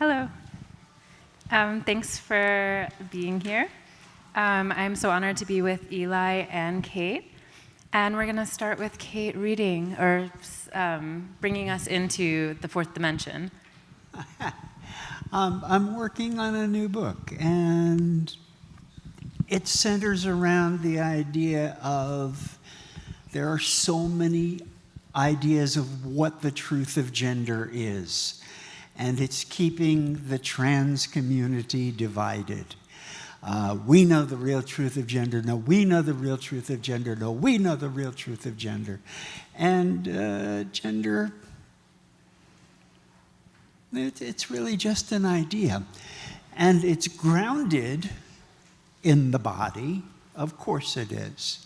Hello. Thanks for being here. I'm so honored to be with Eli and Kate. And we're going to start with Kate reading or bringing us into the fourth dimension. I'm working on a new book, and it centers around the idea of there are so many ideas of what the truth of gender is, and it's keeping the trans community divided. We know the real truth of gender. No, we know the real truth of gender. No, we know the real truth of gender. And gender, it's really just an idea. And it's grounded in the body. Of course it is.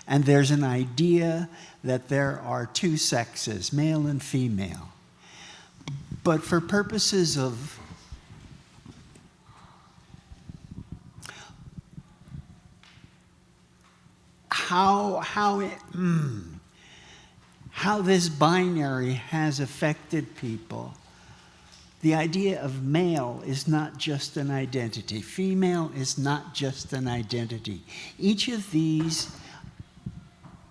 And there's an idea that there are two sexes, male and female. But for purposes of how this binary has affected people, the idea of male is not just an identity. Female is not just an identity. Each of these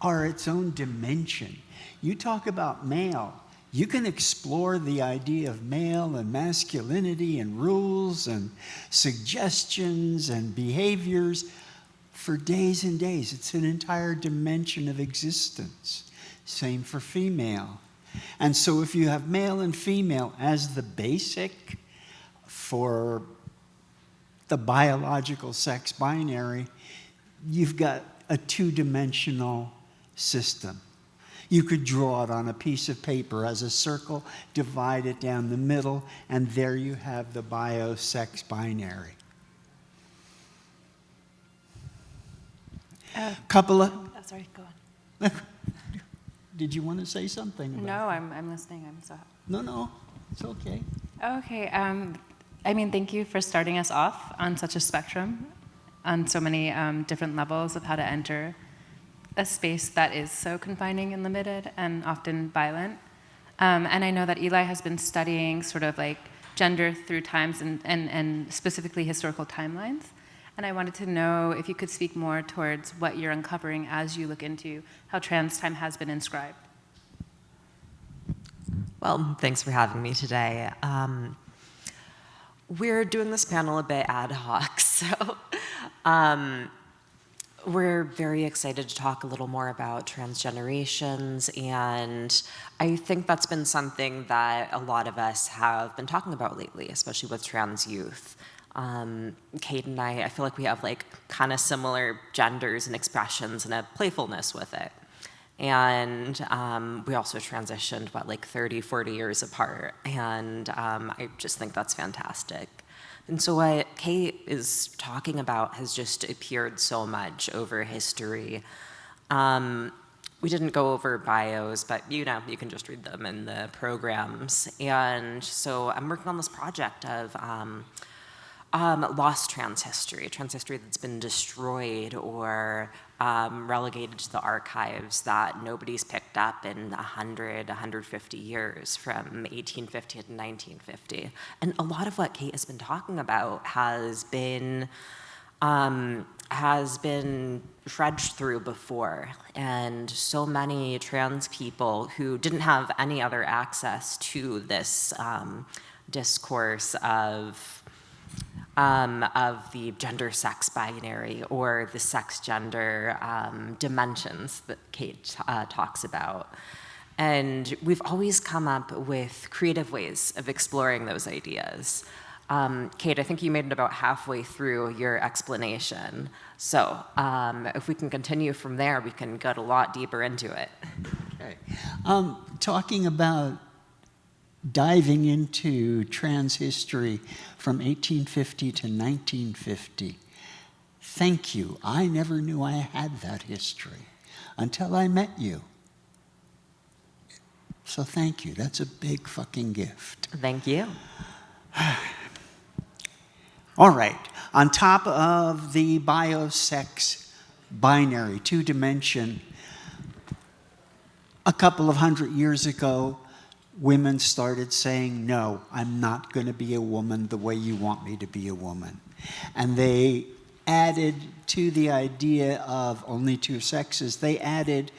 are its own dimension. You talk about male, you can explore the idea of male and masculinity and rules and suggestions and behaviors for days and days. It's an entire dimension of existence. Same for female. And so if you have male and female as the basic for the biological sex binary, you've got a two-dimensional system. You could draw it on a piece of paper as a circle, divide it down the middle, and there you have the bio-sex binary. Couple of... Oh, sorry, go on. Did you want to say something about No, I'm listening. I'm so... No, it's okay. Okay. Thank you for starting us off on such a spectrum, on so many different levels of how to enter a space that is so confining and limited and often violent. And I know that Eli has been studying sort of like gender through times and specifically historical timelines. And I wanted to know if you could speak more towards what you're uncovering as you look into how trans time has been inscribed. Well, thanks for having me today. We're doing this panel a bit ad hoc, so we're very excited to talk a little more about transgenerations, and I think that's been something that a lot of us have been talking about lately, especially with trans youth. Kate and I feel like we have like kind of similar genders and expressions and a playfulness with it. And we also transitioned, 30, 40 years apart. And I just think that's fantastic. And so what Kate is talking about has just appeared so much over history. We didn't go over bios, but you can just read them in the programs. And so I'm working on this project of lost trans history that's been destroyed or relegated to the archives that nobody's picked up in 100, 150 years from 1850 to 1950. And a lot of what Kate has been talking about has been trudged through before. And so many trans people who didn't have any other access to this discourse of the gender-sex binary or the sex-gender dimensions that Kate talks about. And we've always come up with creative ways of exploring those ideas. Kate, I think you made it about halfway through your explanation. So if we can continue from there, we can get a lot deeper into it. Okay. Talking about diving into trans history from 1850 to 1950. Thank you. I never knew I had that history until I met you. So thank you. That's a big fucking gift. Thank you. All right. On top of the bio-sex binary, two-dimension, a couple of hundred years ago, women started saying, no, I'm not going to be a woman the way you want me to be a woman. And they added to the idea of only two sexes, they added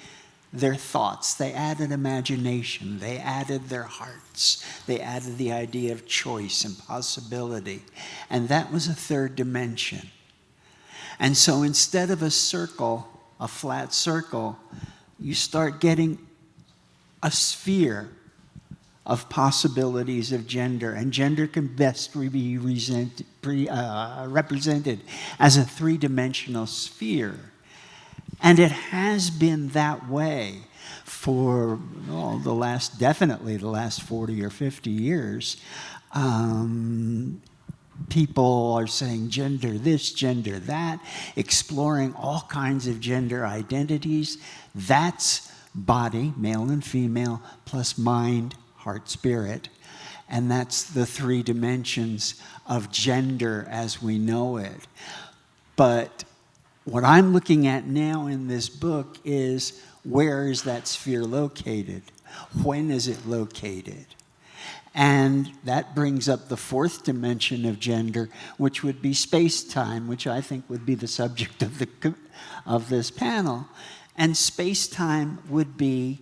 their thoughts, they added imagination, they added their hearts, they added the idea of choice and possibility. And that was a third dimension. And so instead of a circle, a flat circle, you start getting a sphere of possibilities of gender, and gender can best be represented as a three-dimensional sphere. And it has been that way for definitely the last 40 or 50 years. People are saying gender this, gender that, exploring all kinds of gender identities. That's body, male and female, plus mind, heart, spirit. And that's the three dimensions of gender as we know it. But what I'm looking at now in this book is, where is that sphere located? When is it located? And that brings up the fourth dimension of gender, which would be space-time, which I think would be the subject of this panel. And space-time would be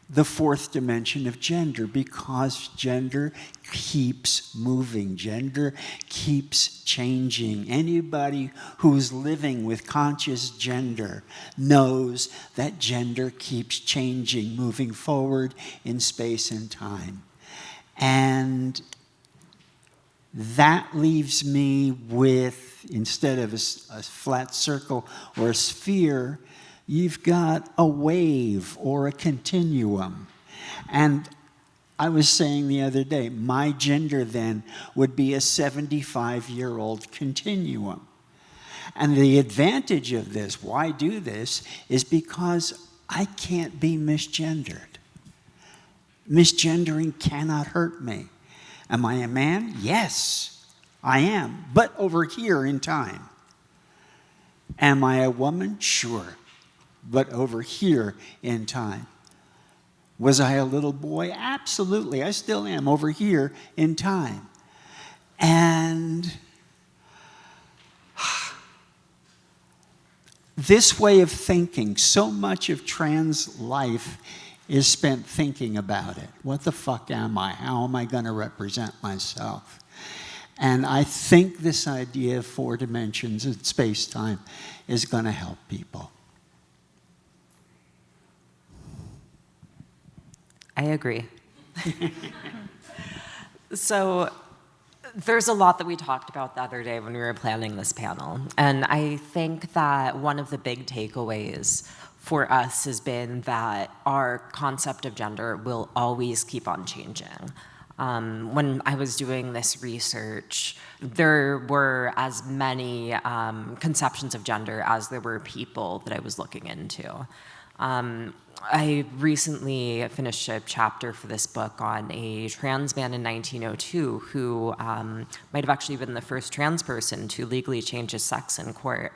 the fourth dimension of gender, because gender keeps moving. Gender keeps changing. Anybody who's living with conscious gender knows that gender keeps changing, moving forward in space and time. And that leaves me with, instead of a flat circle or a sphere, you've got a wave or a continuum. And I was saying the other day, my gender then would be a 75-year-old continuum. And the advantage of this, why do this, is because I can't be misgendered. Misgendering cannot hurt me. Am I a man? Yes, I am, but over here in time. Am I a woman? Sure, but over here in time. Was I a little boy? Absolutely, I still am, over here in time. And this way of thinking, so much of trans life is spent thinking about it. What the fuck am I? How am I going to represent myself? And I think this idea of four dimensions in space-time is going to help people. I agree. So there's a lot that we talked about the other day when we were planning this panel. And I think that one of the big takeaways for us has been that our concept of gender will always keep on changing. When I was doing this research, there were as many conceptions of gender as there were people that I was looking into. I recently finished a chapter for this book on a trans man in 1902 who might have actually been the first trans person to legally change his sex in court.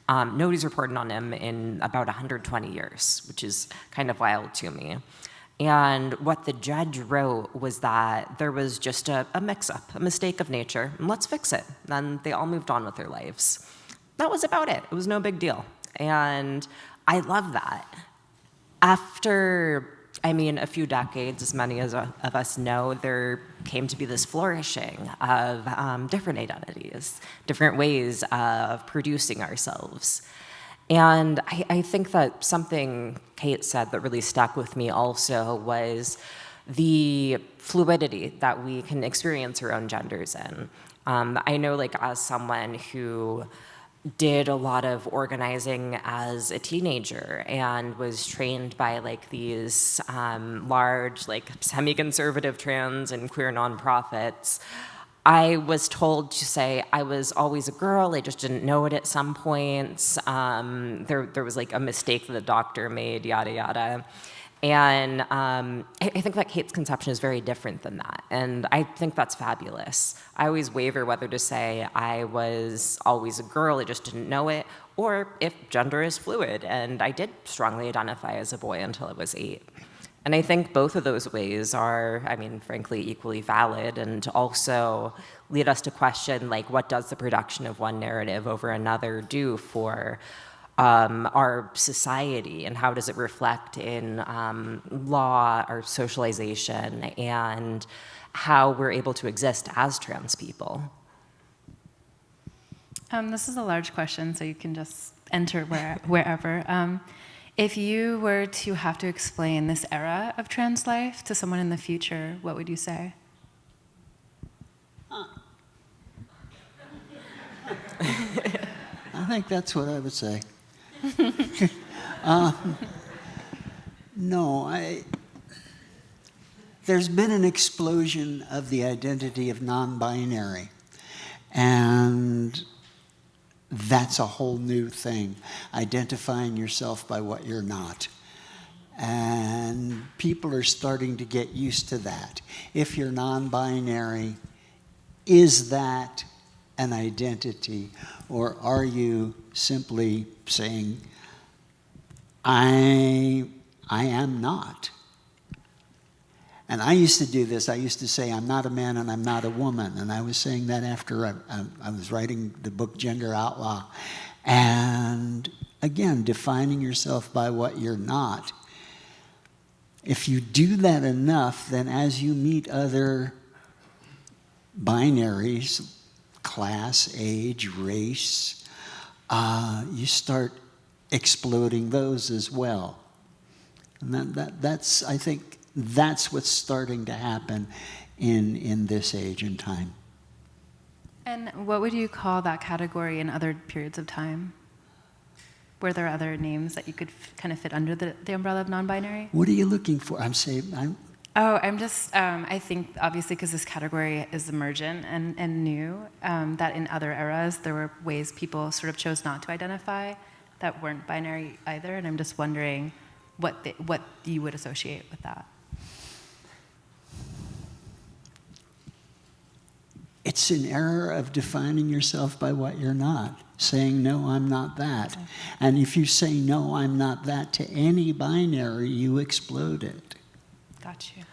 Nobody's reported on him in about 120 years, which is kind of wild to me. And what the judge wrote was that there was just a mix-up, a mistake of nature, and let's fix it. Then they all moved on with their lives. That was about it. It was no big deal. And I love that. After, a few decades, as many of us know, there came to be this flourishing of different identities, different ways of producing ourselves. And I think that something Kate said that really stuck with me also was the fluidity that we can experience our own genders in. I know, as someone who did a lot of organizing as a teenager and was trained by these large semi-conservative trans and queer nonprofits, I was told to say I was always a girl. I just didn't know it at some points. There was a mistake that the doctor made, yada yada. And I think that Kate's conception is very different than that. And I think that's fabulous. I always waver whether to say I was always a girl, I just didn't know it, or if gender is fluid. And I did strongly identify as a boy until I was 8. And I think both of those ways are, I mean, frankly, equally valid, and also lead us to question, like, what does the production of one narrative over another do for our society, and how does it reflect in law, our socialization, and how we're able to exist as trans people? This is a large question, so you can just enter wherever. If you were to have to explain this era of trans life to someone in the future, what would you say? I think that's what I would say. No, there's been an explosion of the identity of non-binary, and that's a whole new thing, identifying yourself by what you're not. And people are starting to get used to that. If you're non-binary, is that an identity, or are you simply saying, I am not? And I used to do this. I used to say, I'm not a man and I'm not a woman. And I was saying that after I was writing the book Gender Outlaw. And again, defining yourself by what you're not. If you do that enough, then as you meet other binaries, class, age, race, you start exploding those as well. And that's, I think, that's what's starting to happen in this age and time. And what would you call that category in other periods of time? Were there other names that you could kind of fit under the umbrella of non-binary? What are you looking for? I'm just, I think obviously because this category is emergent and new, that in other eras there were ways people sort of chose not to identify that weren't binary either, and I'm just wondering what you would associate with that. It's an era of defining yourself by what you're not, saying, no, I'm not that. Okay. And if you say, no, I'm not that to any binary, you explode it. Got you.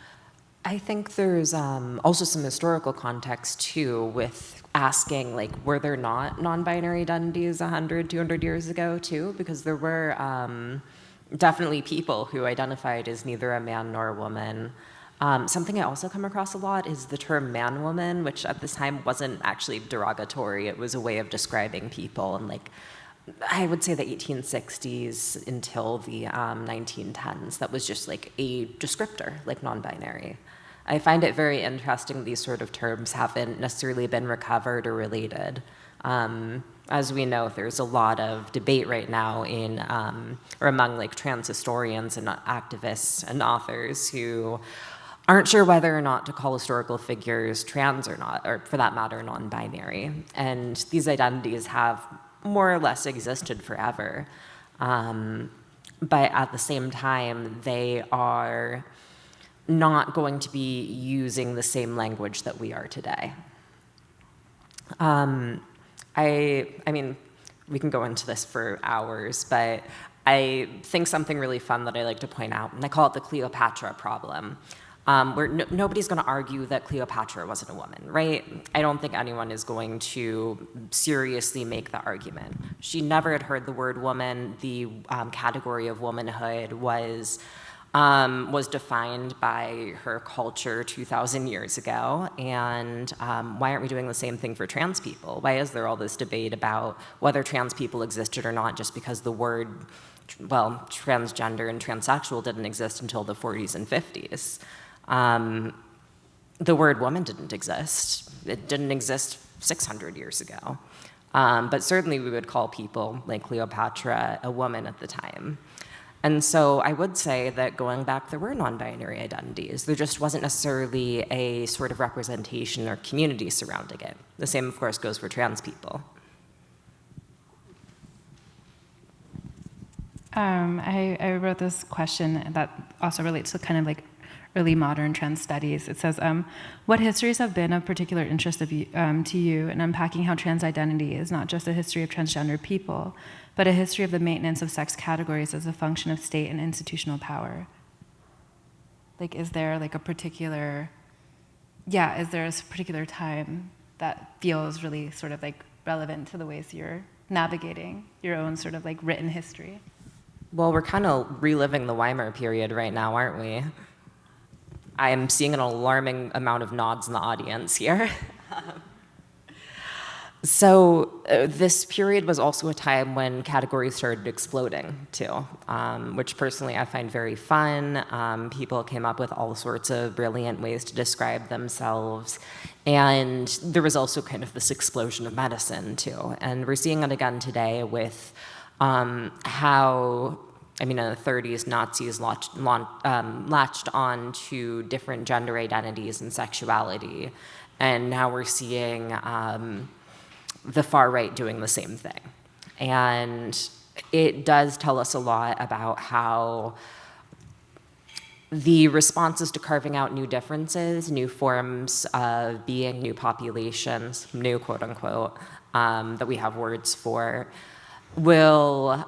I think there's also some historical context, too, with asking, like, were there not non-binary identities 100, 200 years ago, too? Because there were definitely people who identified as neither a man nor a woman. Something I also come across a lot is the term man-woman, which at this time wasn't actually derogatory. It was a way of describing people. And like, I would say the 1860s until the 1910s, that was just like a descriptor, like non-binary. I find it very interesting these sort of terms haven't necessarily been recovered or related. As we know, there's a lot of debate right now in, or among like trans historians and activists and authors who aren't sure whether or not to call historical figures trans or not, or for that matter, non-binary. And these identities have more or less existed forever. But at the same time, they are not going to be using the same language that we are today. I mean, we can go into this for hours, but I think something really fun that I like to point out, and I call it the Cleopatra problem. Where nobody's going to argue that Cleopatra wasn't a woman, right? I don't think anyone is going to seriously make the argument. She never had heard the word woman. The category of womanhood was defined by her culture 2,000 years ago. And why aren't we doing the same thing for trans people? Why is there all this debate about whether trans people existed or not just because the word, well, transgender and transsexual didn't exist until the 40s and 50s? The word woman didn't exist. It didn't exist 600 years ago. But certainly we would call people like Cleopatra a woman at the time. And so I would say that going back, there were non-binary identities. There just wasn't necessarily a sort of representation or community surrounding it. The same, of course, goes for trans people. I wrote this question that also relates to kind of like early modern trans studies. It says, what histories have been of particular interest to you in unpacking how trans identity is not just a history of transgender people, but a history of the maintenance of sex categories as a function of state and institutional power? Like, is there like a particular time that feels really sort of like relevant to the ways you're navigating your own sort of like written history? Well, we're kind of reliving the Weimar period right now, aren't we? I am seeing an alarming amount of nods in the audience here. So this period was also a time when categories started exploding too, which personally I find very fun. People came up with all sorts of brilliant ways to describe themselves. And there was also kind of this explosion of medicine too. And we're seeing it again today with how, I mean, in the 30s, Nazis latched on to different gender identities and sexuality. And now we're seeing the far right doing the same thing. And it does tell us a lot about how the responses to carving out new differences, new forms of being, new populations, new quote unquote, that we have words for, will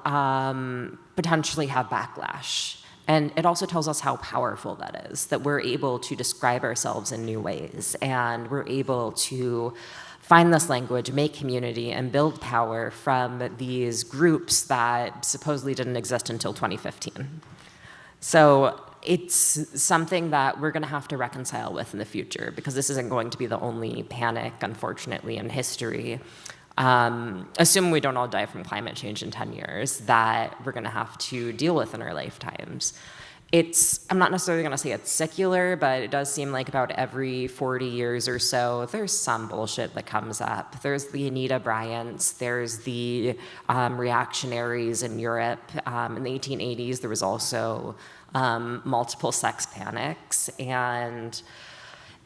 potentially have backlash. And it also tells us how powerful that is, that we're able to describe ourselves in new ways, and we're able to find this language, make community, and build power from these groups that supposedly didn't exist until 2015. So it's something that we're going to have to reconcile with in the future, because this isn't going to be the only panic, unfortunately, in history. Assuming we don't all die from climate change in 10 years, that we're going to have to deal with in our lifetimes. I'm not necessarily going to say it's secular, but it does seem like about every 40 years or so, there's some bullshit that comes up. There's the Anita Bryants, there's the reactionaries in Europe. In the 1880s, there was also multiple sex panics, and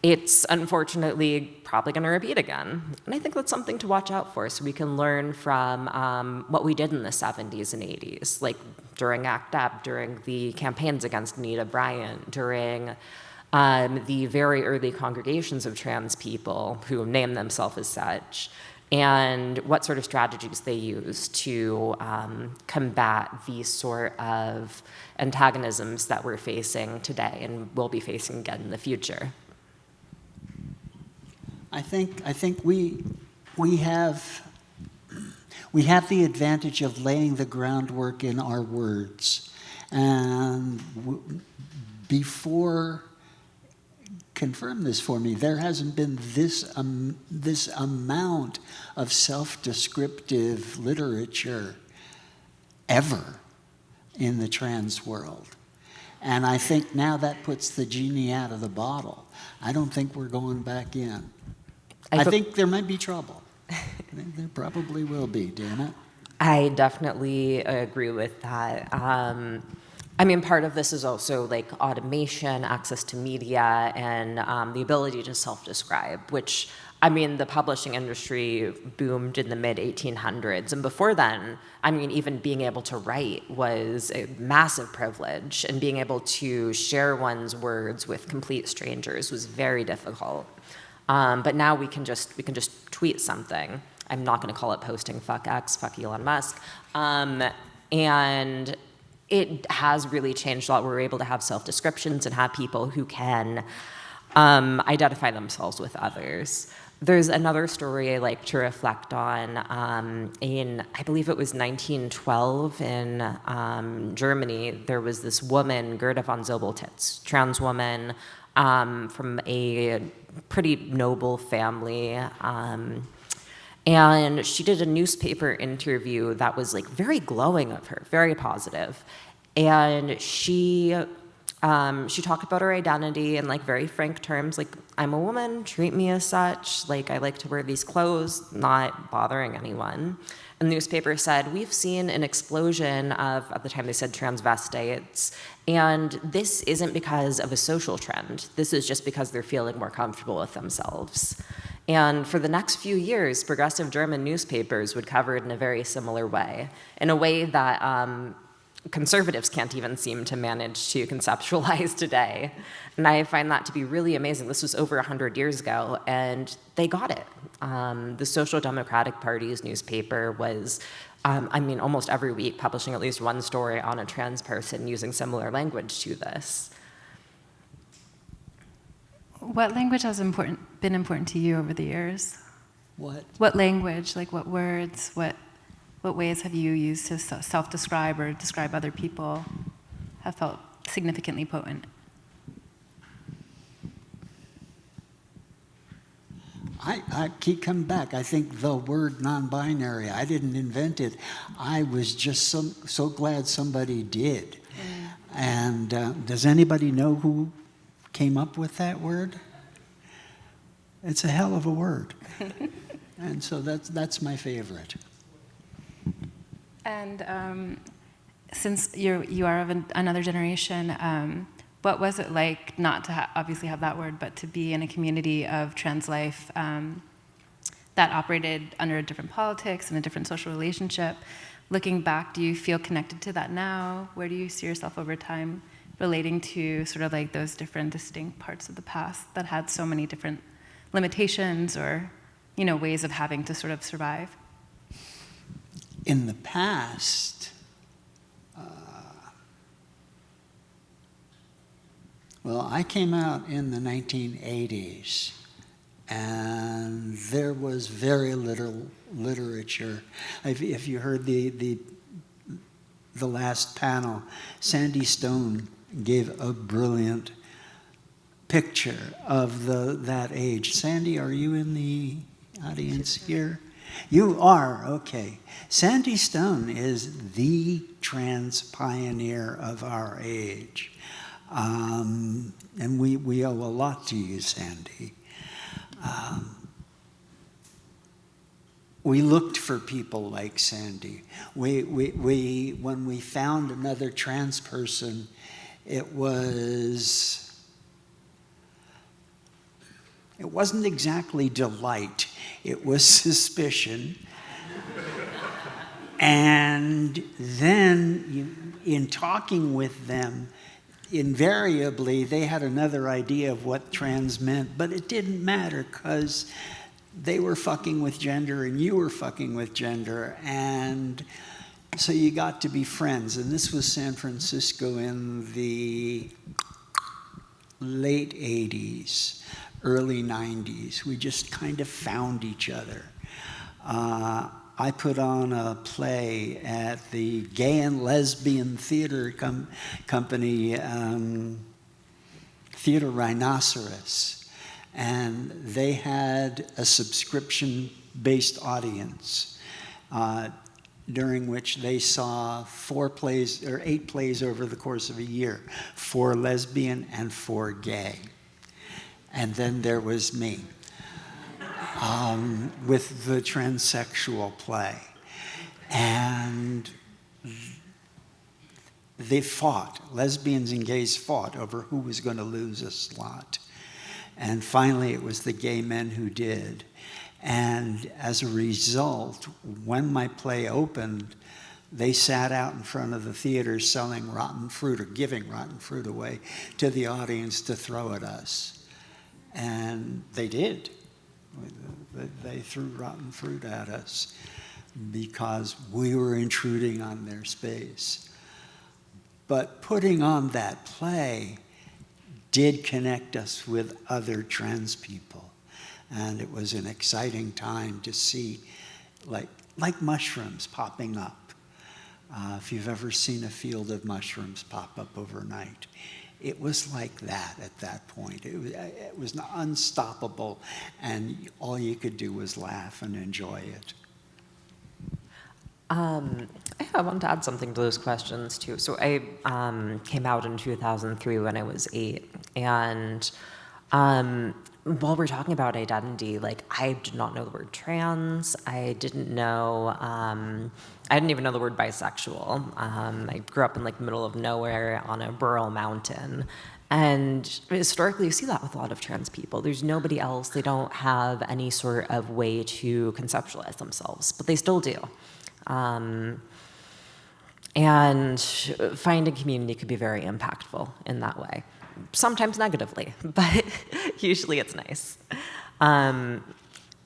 it's unfortunately probably going to repeat again. And I think that's something to watch out for, so we can learn from what we did in the 70s and 80s, like during ACT UP, during the campaigns against Anita Bryant, during the very early congregations of trans people who name themselves as such, and what sort of strategies they use to combat these sort of antagonisms that we're facing today and will be facing again in the future. I think we have the advantage of laying the groundwork in our words, and before, confirm this for me, there hasn't been this amount of self-descriptive literature ever in the trans world. And I think now that puts the genie out of the bottle. I don't think we're going back in. I think there might be trouble. There probably will be, damn it. I definitely agree with that. I mean, part of this is also like automation, access to media, and the ability to self-describe, which, I mean, the publishing industry boomed in the mid-1800s. And before then, I mean, even being able to write was a massive privilege, and being able to share one's words with complete strangers was very difficult. But now we can just tweet something. I'm not going to call it posting fuck X, fuck Elon Musk. And it has really changed a lot. We're able to have self-descriptions and have people who can identify themselves with others. There's another story I like to reflect on. In, I believe it was 1912 in Germany, there was this woman, Gerda von Zobeltitz, trans woman, from a pretty noble family. And she did a newspaper interview that was like very glowing of her, very positive. And she talked about her identity in like very frank terms, like, I'm a woman, treat me as such, like I like to wear these clothes, not bothering anyone. And the newspaper said, we've seen an explosion of, at the time they said transvestites, and this isn't because of a social trend. This is just because they're feeling more comfortable with themselves. And for the next few years, progressive German newspapers would cover it in a very similar way, in a way that conservatives can't even seem to manage to conceptualize today. And I find that to be really amazing. This was over 100 years ago, and they got it. The Social Democratic Party's newspaper was, I mean, almost every week publishing at least one story on a trans person using similar language to this. What language has been important to you over the years? What? What language, like what words, what ways have you used to self-describe or describe other people have felt significantly potent? I keep coming back. I think the word non-binary, I didn't invent it. I was just so glad somebody did. And does anybody know who came up with that word? It's a hell of a word. And so that's my favorite. And since you are of another generation, what was it like not to obviously have that word, but to be in a community of trans life that operated under a different politics and a different social relationship? Looking back, do you feel connected to that now? Where do you see yourself over time relating to sort of like those different distinct parts of the past that had so many different limitations or, ways of having to sort of survive? In the past, well, I came out in the 1980s, and there was very little literature. If you heard the last panel, Sandy Stone gave a brilliant picture of that age. Sandy, are you in the audience here? You are, okay. Sandy Stone is the trans pioneer of our age. And we owe a lot to you, Sandy. We looked for people like Sandy. When we found another trans person, it wasn't exactly delight. It was suspicion. And then in talking with them, invariably, they had another idea of what trans meant, but it didn't matter because they were fucking with gender and you were fucking with gender, and so you got to be friends. And this was San Francisco in the late 80s, early 90s. We just kind of found each other. I put on a play at the Gay and Lesbian Theater Company, Theater Rhinoceros, and they had a subscription-based audience during which they saw 8 plays over the course of a year, 4 lesbian and 4 gay. And then there was me. With the transsexual play. And they fought, lesbians and gays fought over who was going to lose a slot. And finally it was the gay men who did. And as a result, when my play opened, they sat out in front of the theater selling rotten fruit or giving rotten fruit away to the audience to throw at us. And they did. They threw rotten fruit at us because we were intruding on their space. But putting on that play did connect us with other trans people. And it was an exciting time to see, like mushrooms popping up. If you've ever seen a field of mushrooms pop up overnight, it was like that at that point. It was unstoppable, and all you could do was laugh and enjoy it. I want to add something to those questions, too. So I came out in 2003 when I was 8, and while we're talking about identity, I did not know the word trans. I didn't know, I didn't even know the word bisexual. I grew up in the middle of nowhere on a rural mountain. And historically, you see that with a lot of trans people. There's nobody else. They don't have any sort of way to conceptualize themselves, but they still do. And finding community could be very impactful in that way. Sometimes negatively, but usually it's nice.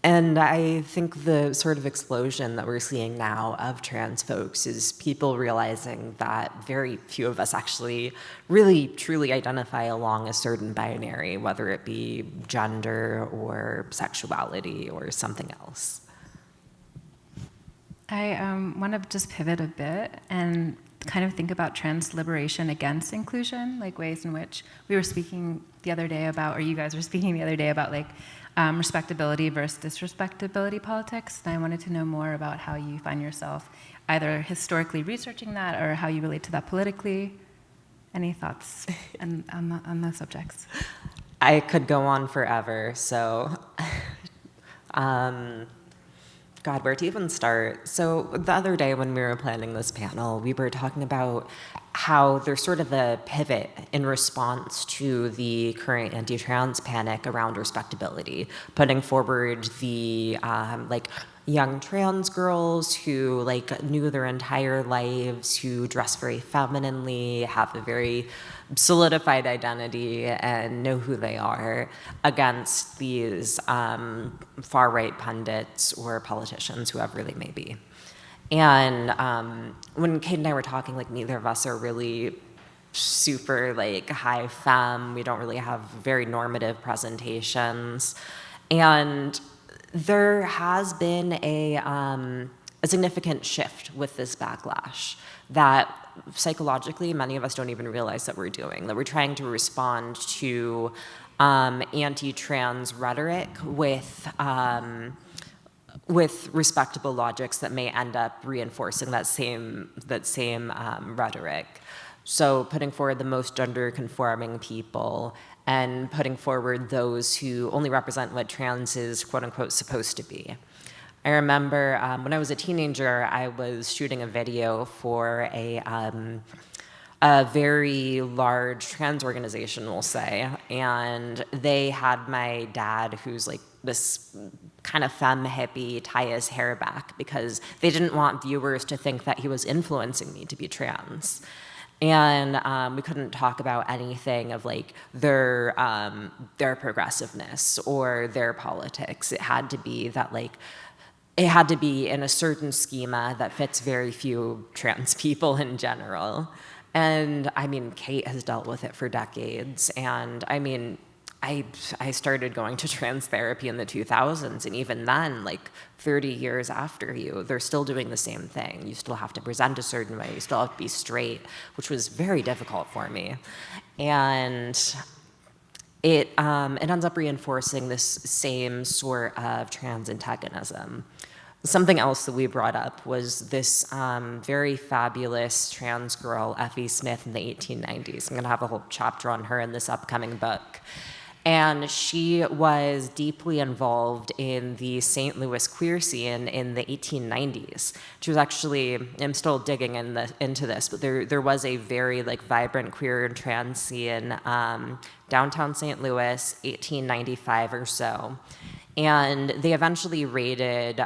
And I think the sort of explosion that we're seeing now of trans folks is people realizing that very few of us actually really truly identify along a certain binary, whether it be gender or sexuality or something else. I want to just pivot a bit and kind of think about trans liberation against inclusion, like ways in which we were speaking the other day about, or you guys were speaking the other day about, like, respectability versus disrespectability politics. And I wanted to know more about how you find yourself either historically researching that or how you relate to that politically. Any thoughts on those subjects? I could go on forever, so God, where to even start? So the other day when we were planning this panel, we were talking about how there's sort of a pivot in response to the current anti-trans panic around respectability, putting forward the like young trans girls who like knew their entire lives, who dress very femininely, have a very solidified identity and know who they are, against these far-right pundits or politicians, whoever they may be. And when Kate and I were talking, like, neither of us are really super like high femme. We don't really have very normative presentations. And there has been a significant shift with this backlash that psychologically many of us don't even realize that we're doing, that we're trying to respond to anti-trans rhetoric with respectable logics that may end up reinforcing that same rhetoric. So putting forward the most gender-conforming people and putting forward those who only represent what trans is, quote-unquote, supposed to be. I remember when I was a teenager, I was shooting a video for a very large trans organization, we'll say, and they had my dad, who's like this kind of femme hippie, tie his hair back because they didn't want viewers to think that he was influencing me to be trans. And we couldn't talk about anything of like their progressiveness or their politics. It had to be that like, it had to be in a certain schema that fits very few trans people in general. And I mean, Kate has dealt with it for decades. And I mean, I started going to trans therapy in the 2000s, and even then, like 30 years after you, they're still doing the same thing. You still have to present a certain way, you still have to be straight, which was very difficult for me. And it ends up reinforcing this same sort of trans antagonism. Something else that we brought up was this very fabulous trans girl, Effie Smith, in the 1890s. I'm gonna have a whole chapter on her in this upcoming book. And she was deeply involved in the St. Louis queer scene in the 1890s. She was actually, I'm still digging into this, but there was a very like vibrant queer and trans scene downtown St. Louis, 1895 or so. And they eventually raided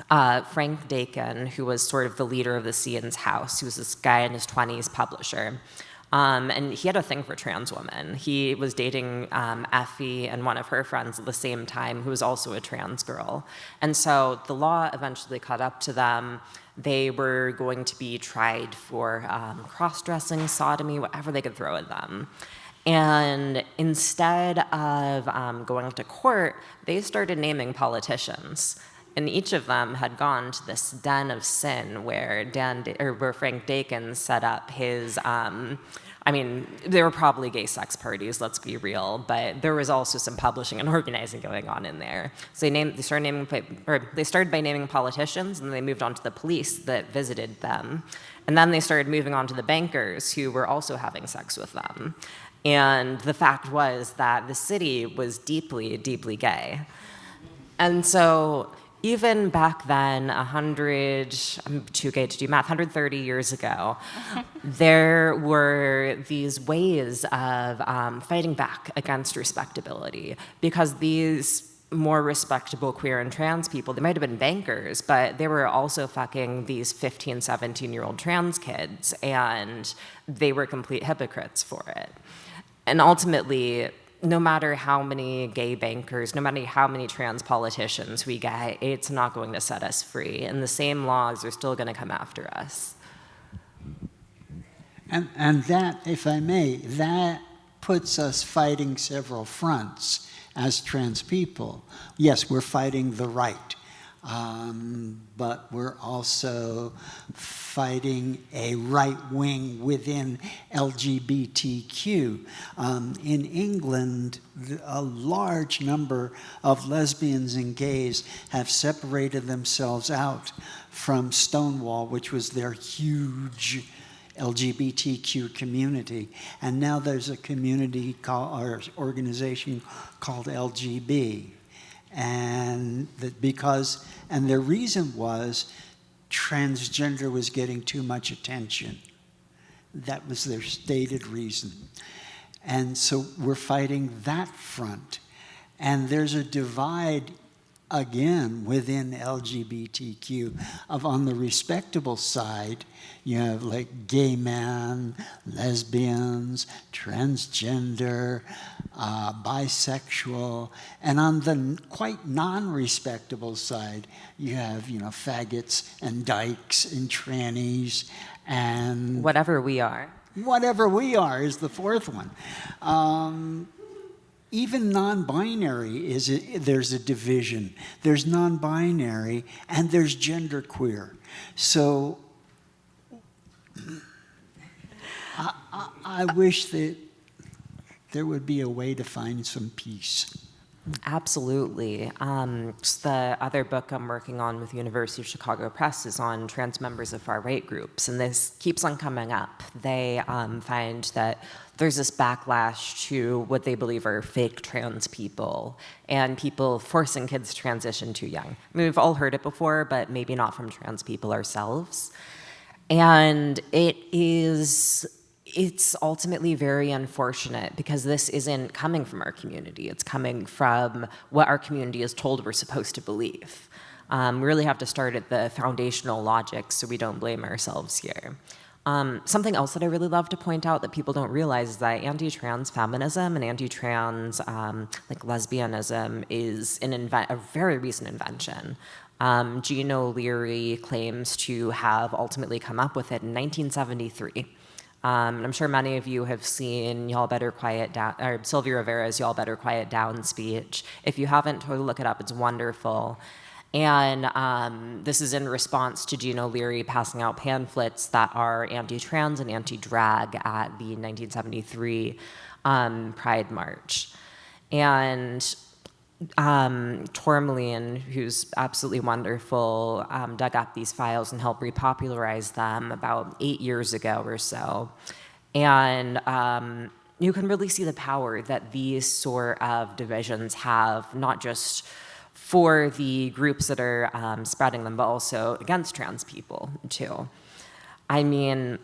Frank Dakin, who was sort of the leader of the scene's house. He was this guy in his 20s, publisher. And he had a thing for trans women. He was dating Effie and one of her friends at the same time, who was also a trans girl. And so the law eventually caught up to them. They were going to be tried for cross-dressing, sodomy, whatever they could throw at them. And instead of going to court, they started naming politicians. And each of them had gone to this den of sin where Frank Dakin set up his, I mean, there were probably gay sex parties, let's be real, but there was also some publishing and organizing going on in there. So they started by naming politicians, and then they moved on to the police that visited them. And then they started moving on to the bankers who were also having sex with them. And the fact was that the city was deeply, deeply gay. And so even back then, 100, I'm too gay to do math, 130 years ago, there were these ways of fighting back against respectability, because these more respectable queer and trans people, they might have been bankers, but they were also fucking these 15, 17-year-old trans kids, and they were complete hypocrites for it. And ultimately, no matter how many gay bankers, no matter how many trans politicians we get, it's not going to set us free. And the same laws are still going to come after us. And that, if I may, that puts us fighting several fronts as trans people. Yes, we're fighting the right, but we're also fighting a right wing within LGBTQ. In England, a large number of lesbians and gays have separated themselves out from Stonewall, which was their huge LGBTQ community, and now there's a community or organization called LGB, and their reason was transgender was getting too much attention. That was their stated reason, and so we're fighting that front, and there's a divide again within LGBTQ of on the respectable side. You have like gay men, lesbians, transgender, bisexual, and on the quite non-respectable side, you have, faggots and dykes and trannies and Whatever we are. Whatever we are is the fourth one. Even non-binary there's a division. There's non-binary and there's genderqueer. So I wish that there would be a way to find some peace. Absolutely. The other book I'm working on with University of Chicago Press is on trans members of far-right groups, and this keeps on coming up. They find that there's this backlash to what they believe are fake trans people and people forcing kids to transition too young. I mean, we've all heard it before, but maybe not from trans people ourselves. And it's ultimately very unfortunate because this isn't coming from our community. It's coming from what our community is told we're supposed to believe. We really have to start at the foundational logic so we don't blame ourselves here. Something else that I really love to point out that people don't realize is that anti-trans feminism and anti-trans lesbianism is a very recent invention. Jean O'Leary claims to have ultimately come up with it in 1973. I'm sure many of you have seen Y'all Better Quiet Down, or Sylvia Rivera's Y'all Better Quiet Down speech. If you haven't, totally look it up, it's wonderful. And this is in response to Jean O'Leary passing out pamphlets that are anti-trans and anti-drag at the 1973 Pride March. And Tourmaline, who's absolutely wonderful, dug up these files and helped repopularize them about 8 years ago or so. And you can really see the power that these sort of divisions have, not just for the groups that are spreading them, but also against trans people, too. I mean,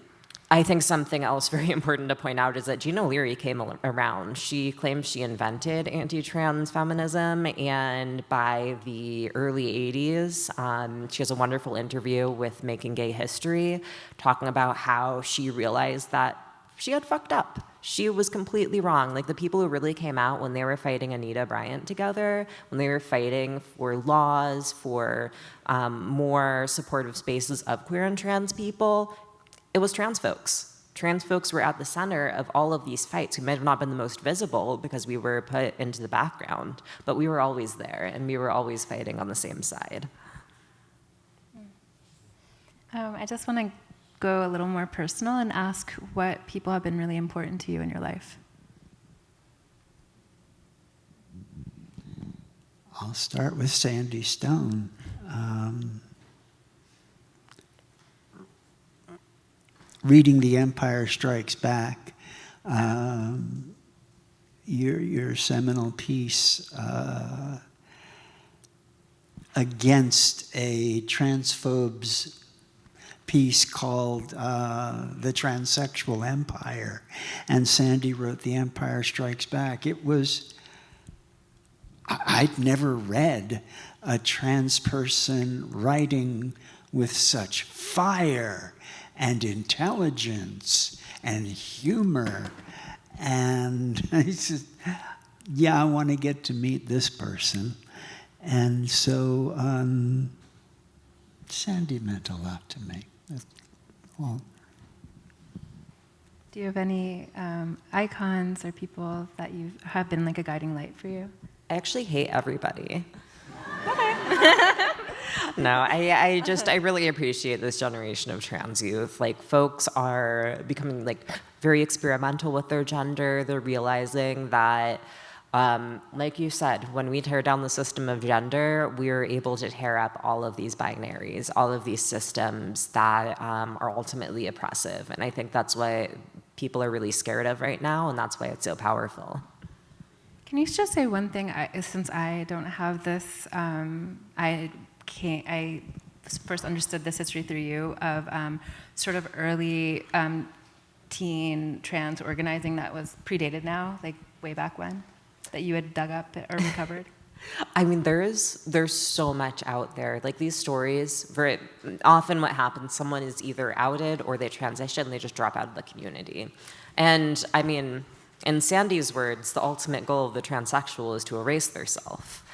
I think something else very important to point out is that Jean O'Leary came around. She claims she invented anti-trans feminism, and by the early 80s, she has a wonderful interview with Making Gay History, talking about how she realized that she had fucked up. She was completely wrong. Like, the people who really came out when they were fighting Anita Bryant together, when they were fighting for laws, for more supportive spaces of queer and trans people, it was trans folks. Trans folks were at the center of all of these fights. We might have not been the most visible because we were put into the background, but we were always there, and we were always fighting on the same side. I just want to go a little more personal and ask what people have been really important to you in your life. I'll start with Sandy Stone. Reading The Empire Strikes Back, your seminal piece against a transphobe's piece called The Transsexual Empire, and Sandy wrote The Empire Strikes Back. It was, I'd never read a trans person writing with such fire and intelligence and humor, and yeah, I want to get to meet this person. And so Sandy meant a lot to me. Well, Do you have any icons or people that you have been like a guiding light for you? I actually hate everybody. No, I really appreciate this generation of trans youth. Like, folks are becoming like very experimental with their gender. They're realizing that, like you said, when we tear down the system of gender, we're able to tear up all of these binaries, all of these systems that are ultimately oppressive. And I think that's what people are really scared of right now, and that's why it's so powerful. Can you just say one thing? Since I don't have this, I first understood this history through you of sort of early teen trans organizing that was predated now, like way back when, that you had dug up or recovered. I mean, there's so much out there. Like, these stories, often what happens, someone is either outed or they transition, they just drop out of the community. And I mean, in Sandy's words, the ultimate goal of the transsexual is to erase their self.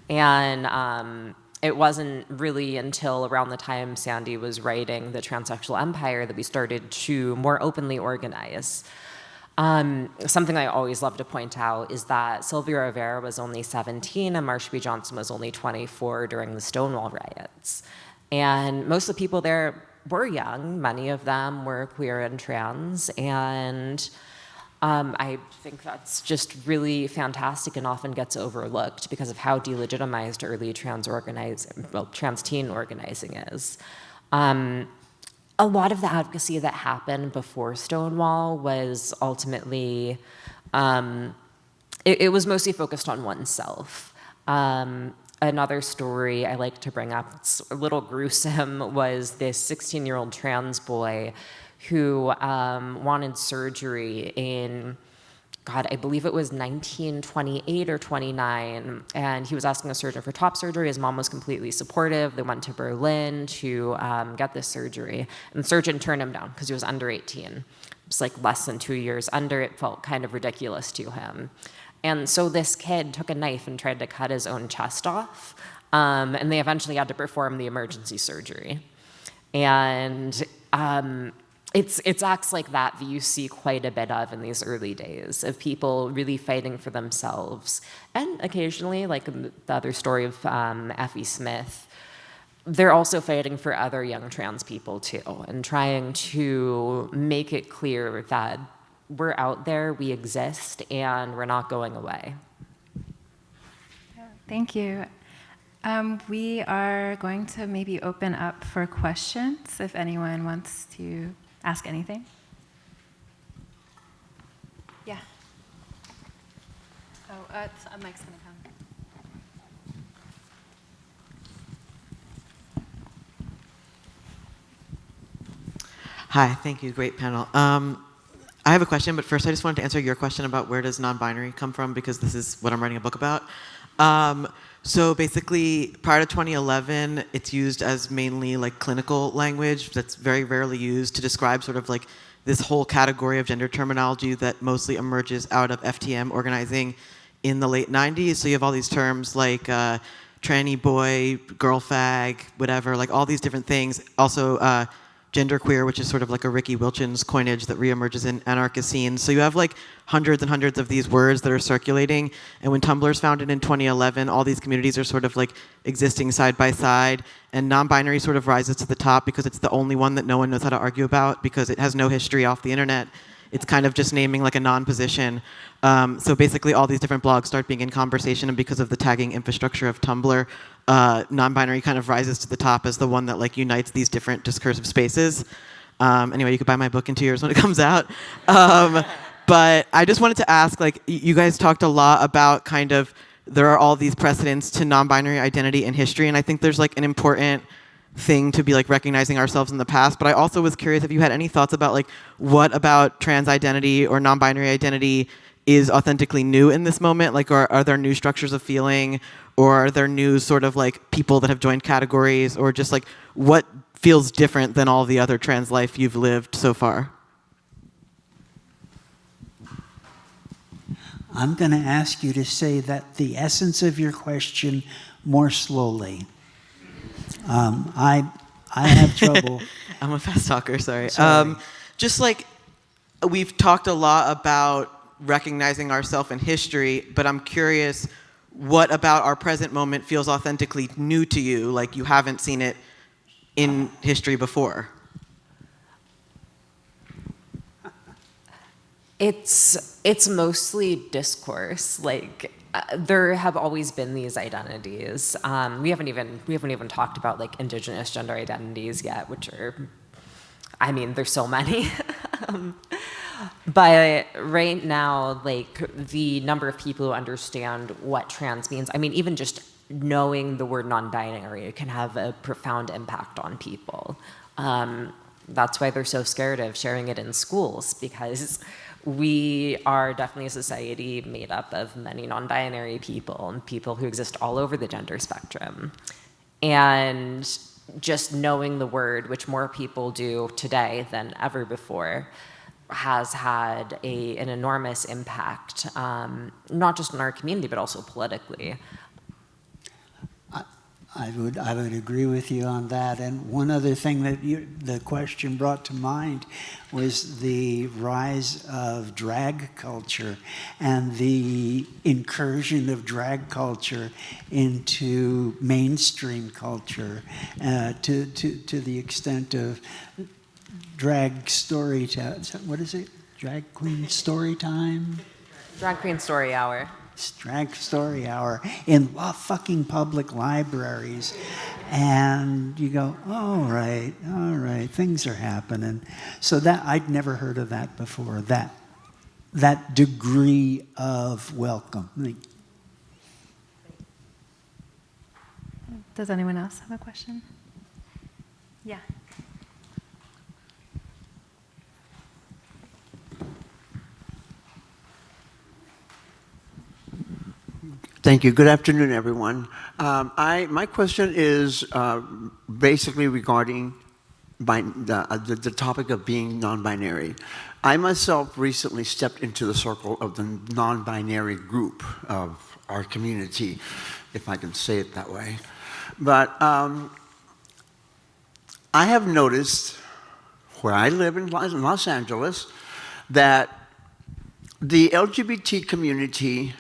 And it wasn't really until around the time Sandy was writing The Transsexual Empire that we started to more openly organize. Something I always love to point out is that Sylvia Rivera was only 17 and Marsha B. Johnson was only 24 during the Stonewall riots. And most of the people there were young. Many of them were queer and trans. And I think that's just really fantastic and often gets overlooked because of how delegitimized early trans teen organizing is. A lot of the advocacy that happened before Stonewall was ultimately, it was mostly focused on oneself. Another story I like to bring up, it's a little gruesome, was this 16-year-old trans boy who wanted surgery in, God, I believe it was 1928 or 29, and he was asking a surgeon for top surgery. His mom was completely supportive. They went to Berlin to get this surgery, and the surgeon turned him down because he was under 18. It was like less than 2 years under. It felt kind of ridiculous to him. And so this kid took a knife and tried to cut his own chest off, and they eventually had to perform the emergency surgery. And it's acts like that you see quite a bit of in these early days, of people really fighting for themselves. And occasionally, like the other story of Effie Smith, they're also fighting for other young trans people too, and trying to make it clear that we're out there, we exist, and we're not going away. Thank you. We are going to maybe open up for questions if anyone wants to ask anything. Yeah. Oh, a mic's gonna come. Hi, thank you, great panel. I have a question, but first I just wanted to answer your question about where does non-binary come from, because this is what I'm writing a book about. So basically, prior to 2011, it's used as mainly like clinical language that's very rarely used to describe sort of like this whole category of gender terminology that mostly emerges out of FTM organizing in the late 90s. So you have all these terms like tranny boy, girl fag, whatever, like all these different things. Also, genderqueer, which is sort of like a Ricky Wilchins coinage that reemerges in anarchist scenes. So you have like hundreds and hundreds of these words that are circulating. And when Tumblr's founded in 2011, all these communities are sort of like existing side by side. And non-binary sort of rises to the top because it's the only one that no one knows how to argue about because it has no history off the internet. It's kind of just naming like a non-position. So basically all these different blogs start being in conversation, and because of the tagging infrastructure of Tumblr, non-binary kind of rises to the top as the one that like unites these different discursive spaces. Anyway, you could buy my book in 2 years when it comes out. But I just wanted to ask, like, you guys talked a lot about kind of, there are all these precedents to non-binary identity in history, and I think there's like an important thing to be like recognizing ourselves in the past, but I also was curious if you had any thoughts about like what about trans identity or non-binary identity is authentically new in this moment? Like, are there new structures of feeling, or are there new sort of like people that have joined categories, or just like what feels different than all the other trans life you've lived so far? I'm going to ask you to say that the essence of your question more slowly. I have trouble. I'm a fast talker, sorry. Sorry. Just like we've talked a lot about recognizing ourselves in history, but I'm curious what about our present moment feels authentically new to you, like you haven't seen it in history before? It's mostly discourse. Like there have always been these identities. We haven't even talked about like indigenous gender identities yet, which are, I mean, there's so many. But right now, like the number of people who understand what trans means, I mean, even just knowing the word non-binary can have a profound impact on people. That's why they're so scared of sharing it in schools, because we are definitely a society made up of many non-binary people and people who exist all over the gender spectrum. And just knowing the word, which more people do today than ever before, has had an enormous impact, not just in our community, but also politically. I would agree with you on that. And one other thing that the question brought to mind was the rise of drag culture and the incursion of drag culture into mainstream culture to the extent of drag story time. What is it? Drag queen story time? Drag Queen Story Hour. Drag story hour in fucking public libraries, and you go, all right, things are happening. So that I'd never heard of that before. That degree of welcome. Does anyone else have a question? Yeah. Thank you. Good afternoon, everyone. My question is basically regarding the topic of being non-binary. I myself recently stepped into the circle of the non-binary group of our community, if I can say it that way. But I have noticed, where I live in Los Angeles, that the LGBT community,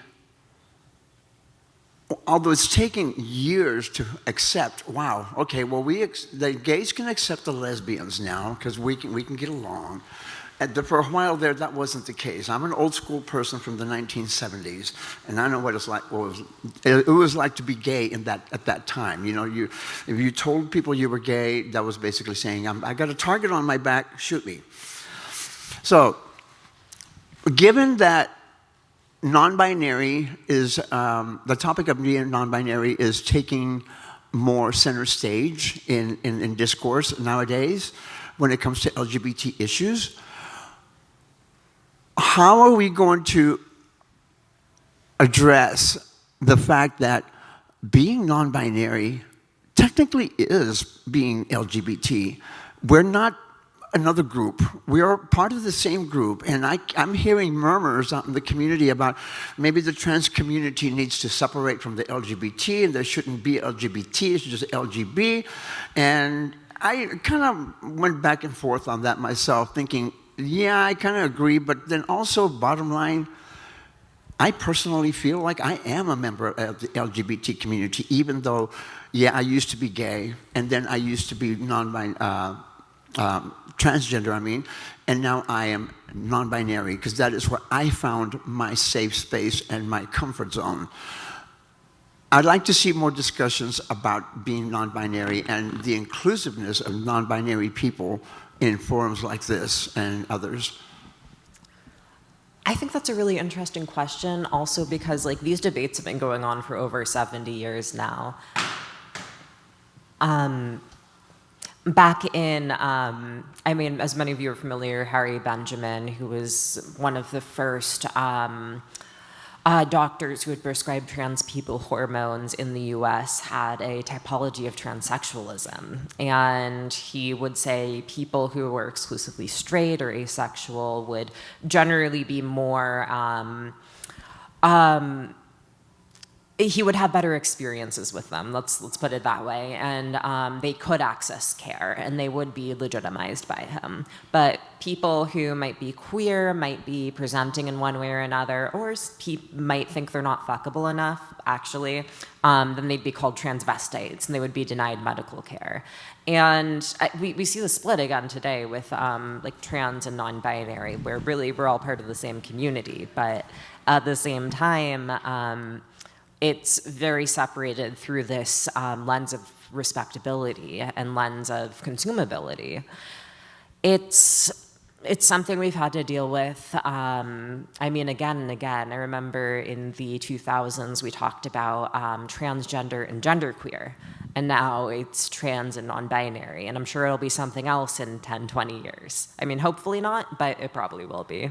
although it's taking years to accept, wow, okay, well, the gays can accept the lesbians now because we can get along. And for a while there, that wasn't the case. I'm an old school person from the 1970s, and I know what it's like. It was like to be gay at that time. You know, if you told people you were gay, that was basically saying, I got a target on my back, shoot me. So, given that non-binary is, the topic of being non-binary is taking more center stage in discourse nowadays when it comes to LGBT issues. How are we going to address the fact that being non-binary technically is being LGBT? We're not another group. We are part of the same group, and I'm hearing murmurs out in the community about maybe the trans community needs to separate from the LGBT, and there shouldn't be LGBT, it's just LGB. And I kind of went back and forth on that myself, thinking, yeah, I kind of agree, but then also, bottom line, I personally feel like I am a member of the LGBT community, even though, yeah, I used to be gay, and then I used to be transgender, and now I am non-binary, because that is where I found my safe space and my comfort zone. I'd like to see more discussions about being non-binary and the inclusiveness of non-binary people in forums like this and others. I think that's a really interesting question, also because like these debates have been going on for over 70 years now. Back in, as many of you are familiar, Harry Benjamin, who was one of the first doctors who had prescribed trans people hormones in the US, had a typology of transsexualism. And he would say people who were exclusively straight or asexual would generally be more he would have better experiences with them, let's put it that way, and they could access care, and they would be legitimized by him. But people who might be queer, might be presenting in one way or another, or might think they're not fuckable enough, actually, then they'd be called transvestites, and they would be denied medical care. And we see the split again today with like trans and non-binary, where really we're all part of the same community, but at the same time, it's very separated through this lens of respectability and lens of consumability. It's something we've had to deal with, I mean, again and again. I remember in the 2000s we talked about transgender and genderqueer, and now it's trans and non-binary, and I'm sure it'll be something else in 10, 20 years. I mean, hopefully not, but it probably will be.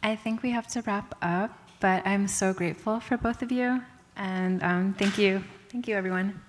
I think we have to wrap up, but I'm so grateful for both of you, and thank you. Thank you, everyone.